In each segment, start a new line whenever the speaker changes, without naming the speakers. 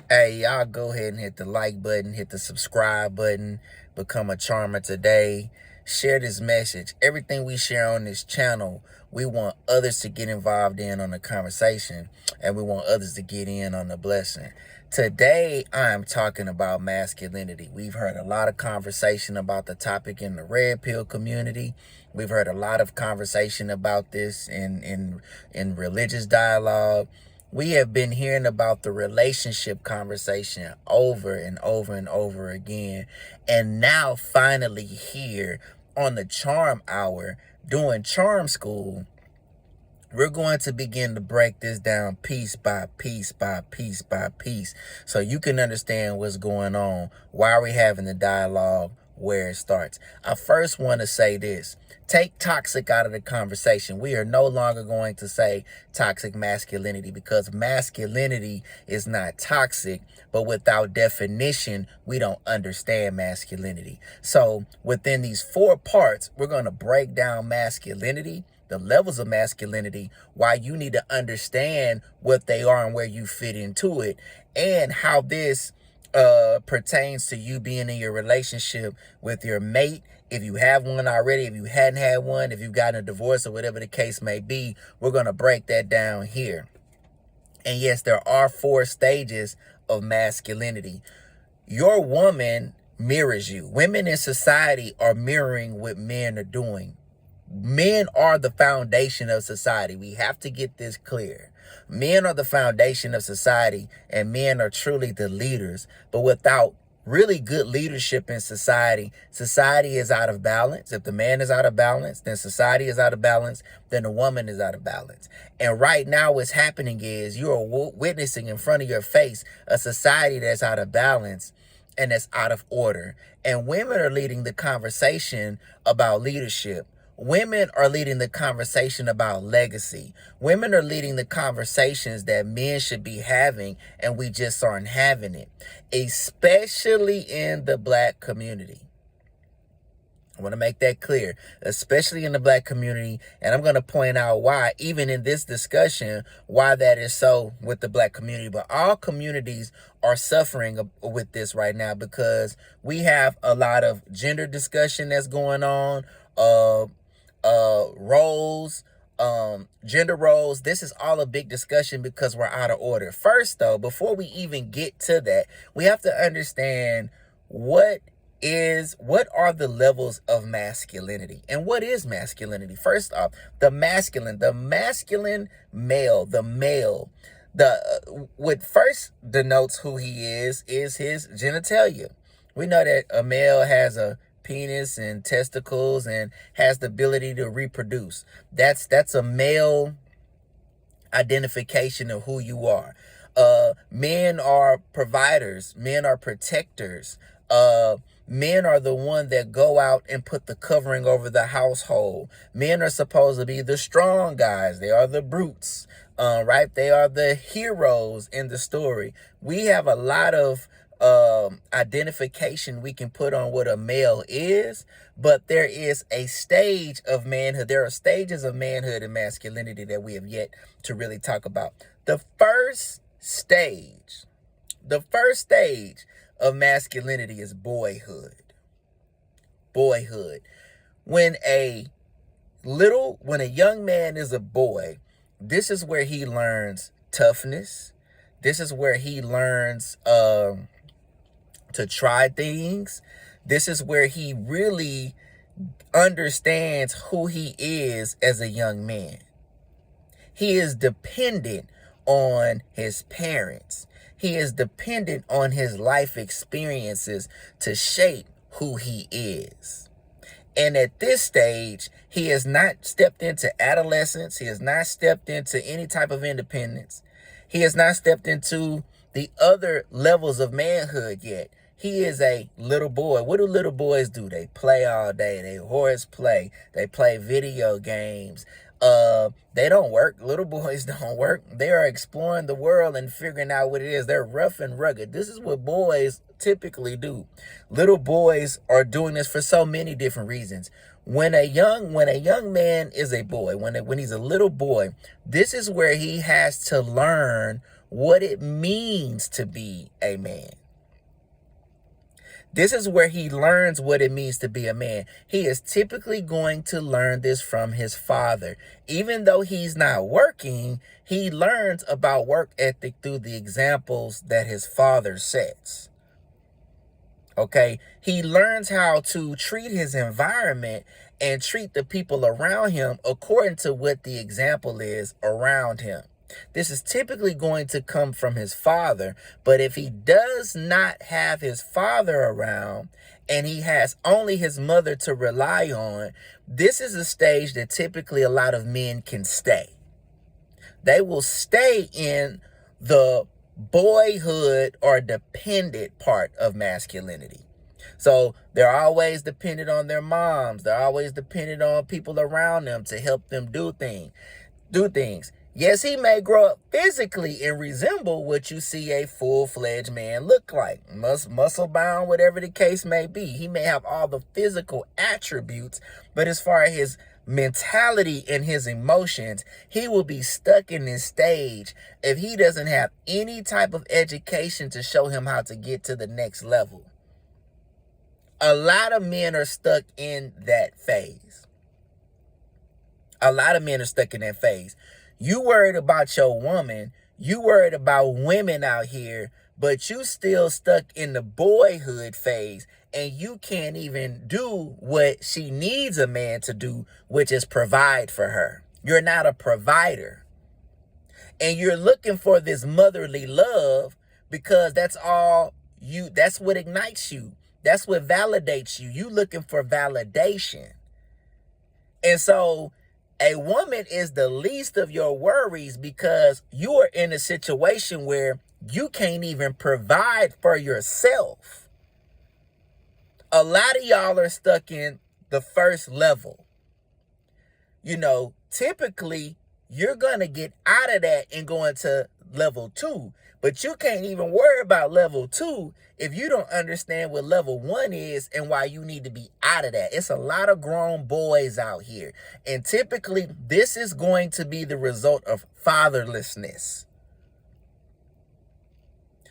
Hey, y'all go ahead and hit the like button, hit the subscribe button, become a charmer today. Share this message. Everything we share on this channel, we want others to get involved in on the conversation, and we want others to get in on the blessing. Today, I'm talking about masculinity. We've heard a lot of conversation about the topic in the red pill community. We've heard a lot of conversation about this in religious dialogue. We have been hearing about the relationship conversation over and over and over again. And now finally here on the Charm Hour, doing Charm School, we're going to begin to break this down piece by piece by piece by piece so you can understand what's going on. Why are we having the dialogue? Where it starts. I first want to say this. Take toxic out of the conversation. We are no longer going to say toxic masculinity because masculinity is not toxic, but without definition, we don't understand masculinity. So within these 4 parts, we're going to break down masculinity, the levels of masculinity, why you need to understand what they are and where you fit into it, and how this pertains to you being in your relationship with your mate. If you have one already, if you hadn't had one, if you've gotten a divorce or whatever the case may be, we're going to break that down here. And yes, there are 4 stages of masculinity. Your woman mirrors you. Women in society are mirroring what men are doing. Men are the foundation of society. We have to get this clear. Men are the foundation of society, and men are truly the leaders. But without really good leadership in society, society is out of balance. If the man is out of balance, then society is out of balance, then the woman is out of balance. And right now what's happening is you are witnessing in front of your face a society that's out of balance and that's out of order. And women are leading the conversation about leadership. Women are leading the conversation about legacy. Women are leading the conversations that men should be having, and we just aren't having it, especially in the Black community. I want to make that clear, especially in the Black community, and I'm going to point out why, even in this discussion, why that is so with the Black community. But all communities are suffering with this right now because we have a lot of gender discussion that's going on, roles, gender roles. This is all a big discussion because we're out of order. First, though, before we even get to that, we have to understand what are the levels of masculinity and what is masculinity. First off, the masculine male, what first denotes who he is his genitalia. We know that a male has a penis and testicles and has the ability to reproduce. That's a male identification of who you are. Men are providers. Men are protectors. Men are the one that go out and put the covering over the household. Men are supposed to be the strong guys. They are the brutes, right? They are the heroes in the story. We have a lot of identification we can put on what a male is, but there is a stage of manhood. There are stages of manhood and masculinity that we have yet to really talk about. The first stage of masculinity is boyhood. When a young man is a boy, this is where he learns toughness. This is where he learns to try things. This is where he really understands who he is as a young man. He is dependent on his parents. He is dependent on his life experiences to shape who he is. And at this stage, he has not stepped into adolescence. He has not stepped into any type of independence. He has not stepped into the other levels of manhood yet. He is a little boy. What do little boys do? They play all day. They horseplay. They play video games. They don't work. Little boys don't work. They are exploring the world and figuring out what it is. They're rough and rugged. This is what boys typically do. Little boys are doing this for so many different reasons. When a young man is a boy, when he's a little boy, this is where he has to learn what it means to be a man. This is where he learns what it means to be a man. He is typically going to learn this from his father. Even though he's not working, he learns about work ethic through the examples that his father sets. Okay, he learns how to treat his environment and treat the people around him according to what the example is around him. This is typically going to come from his father, but if he does not have his father around and he has only his mother to rely on, this is a stage that typically a lot of men can stay. They will stay in the boyhood or dependent part of masculinity. So they're always dependent on their moms. They're always dependent on people around them to help them do things. Yes, he may grow up physically and resemble what you see a full-fledged man look like. Muscle-bound, whatever the case may be. He may have all the physical attributes, but as far as his mentality and his emotions, he will be stuck in this stage if he doesn't have any type of education to show him how to get to the next level. A lot of men are stuck in that phase. You worried about your woman. You worried about women out here, but you still stuck in the boyhood phase, and you can't even do what she needs a man to do, which is provide for her. You're not a provider. And you're looking for this motherly love because that's what ignites you. That's what validates you. You looking for validation. And so a woman is the least of your worries because you are in a situation where you can't even provide for yourself. A lot of y'all are stuck in the first level. Typically, you're going to get out of that and go into level 2. But you can't even worry about level 2 if you don't understand what level 1 is and why you need to be out of that. It's a lot of grown boys out here. And typically, this is going to be the result of fatherlessness.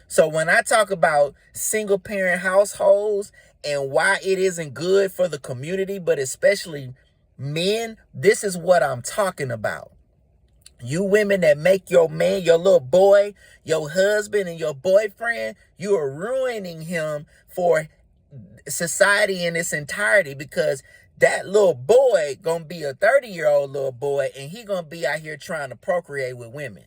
So when I talk about single parent households and why it isn't good for the community, but especially men, this is what I'm talking about. You women that make your man, your little boy, your husband and your boyfriend, you are ruining him for society in its entirety because that little boy gonna be a 30-year-old little boy and he gonna be out here trying to procreate with women.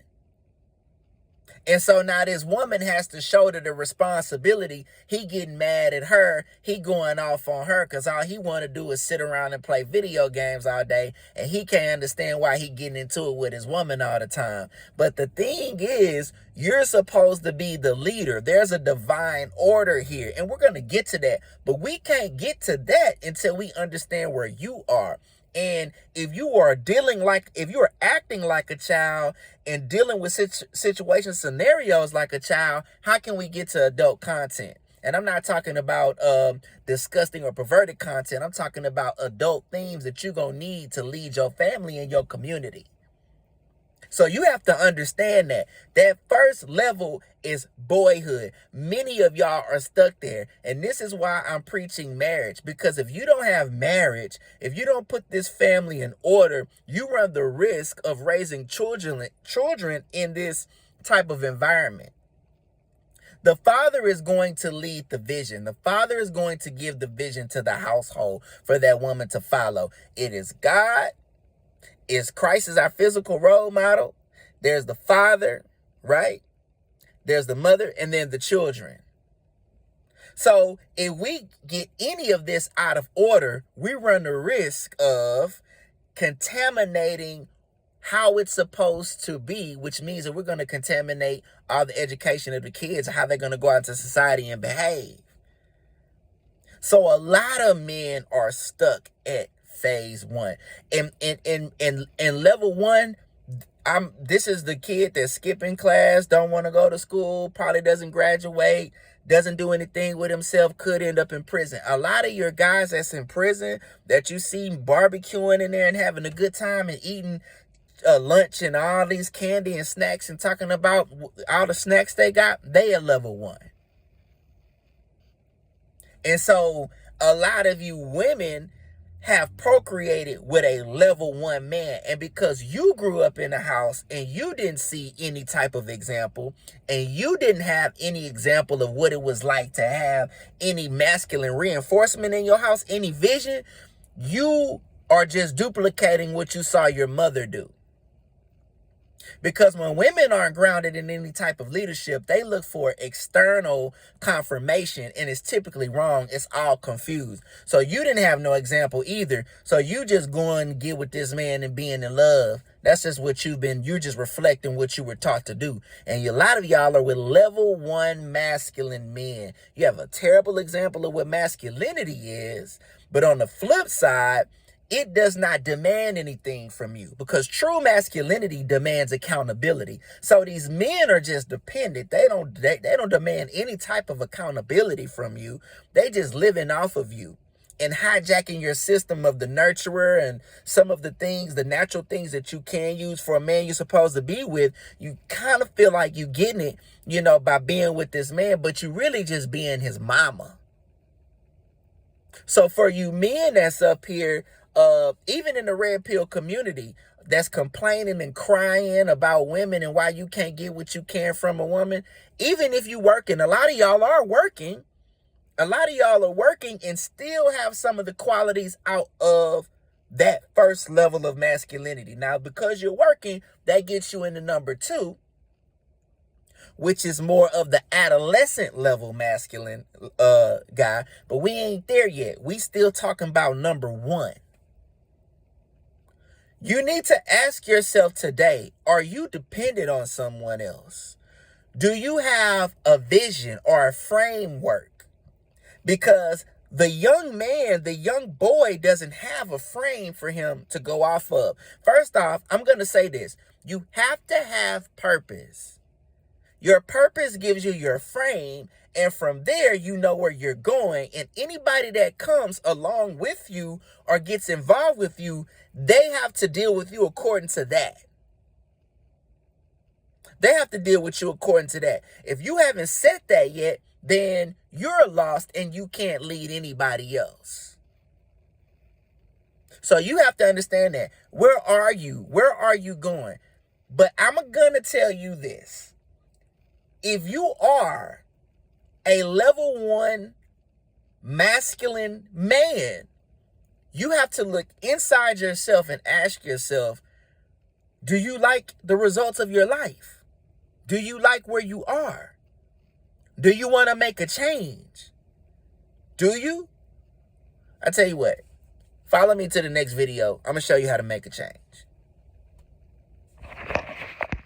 And so now this woman has to shoulder the responsibility. He getting mad at her. He going off on her because all he want to do is sit around and play video games all day. And he can't understand why he getting into it with his woman all the time. But the thing is, you're supposed to be the leader. There's a divine order here. And we're going to get to that. But we can't get to that until we understand where you are. And if you are acting like a child and dealing with situations, scenarios like a child, how can we get to adult content? And I'm not talking about disgusting or perverted content. I'm talking about adult themes that you're going to need to lead your family and your community. So you have to understand that first level is boyhood. Many of y'all are stuck there. And this is why I'm preaching marriage. Because if you don't have marriage, if you don't put this family in order, you run the risk of raising children in this type of environment. The father is going to lead the vision. The father is going to give the vision to the household for that woman to follow. It is God. Christ is our physical role model. There's the father, right? There's the mother, and then the children. So if we get any of this out of order, we run the risk of contaminating how it's supposed to be, which means that we're going to contaminate all the education of the kids, how they're going to go out into society and behave. So a lot of men are stuck at phase 1. In level 1, this is the kid that's skipping class, don't want to go to school, probably doesn't graduate, doesn't do anything with himself, could end up in prison. A lot of your guys that's in prison that you see barbecuing in there and having a good time and eating lunch and all these candy and snacks and talking about all the snacks they got, they a level 1. And so a lot of you women have procreated with a level 1 man, and because you grew up in a house and you didn't see any type of example, and you didn't have any example of what it was like to have any masculine reinforcement in your house, any vision, you are just duplicating what you saw your mother do. Because when women aren't grounded in any type of leadership, they look for external confirmation, and it's typically wrong. It's all confused. So you didn't have no example either. So you just going to get with this man and being in love. That's just what you're just reflecting what you were taught to do. And a lot of y'all are with level 1 masculine men. You have a terrible example of what masculinity is. But on the flip side, it does not demand anything from you, because true masculinity demands accountability. So these men are just dependent. They don't demand any type of accountability from you. They just living off of you and hijacking your system of the nurturer and some of the things, the natural things that you can use for a man you're supposed to be with. You kind of feel like you getting it, by being with this man, but you really just being his mama. So for you men that's up here, even in the red pill community, that's complaining and crying about women and why you can't get what you can from a woman, even if you working, a lot of y'all are working and still have some of the qualities out of that first level of masculinity. Now, because you're working, that gets you into number 2, which is more of the adolescent level masculine guy. But we ain't there yet. We still talking about number 1. You need to ask yourself today, are you dependent on someone else? Do you have a vision or a framework? Because the young man, the young boy doesn't have a frame for him to go off of. First off, I'm going to say this. You have to have purpose. Your purpose gives you your frame, and from there, you know where you're going. And anybody that comes along with you or gets involved with you, they have to deal with you according to that. They have to deal with you according to that. If you haven't set that yet, then you're lost and you can't lead anybody else. So you have to understand that. Where are you? Where are you going? But I'm going to tell you this. If you are a level 1 masculine man, you have to look inside yourself and ask yourself, do you like the results of your life? Do you like where you are? Do you want to make a change? Do you? I tell you what, follow me to the next video. I'm going to show you how to make a change.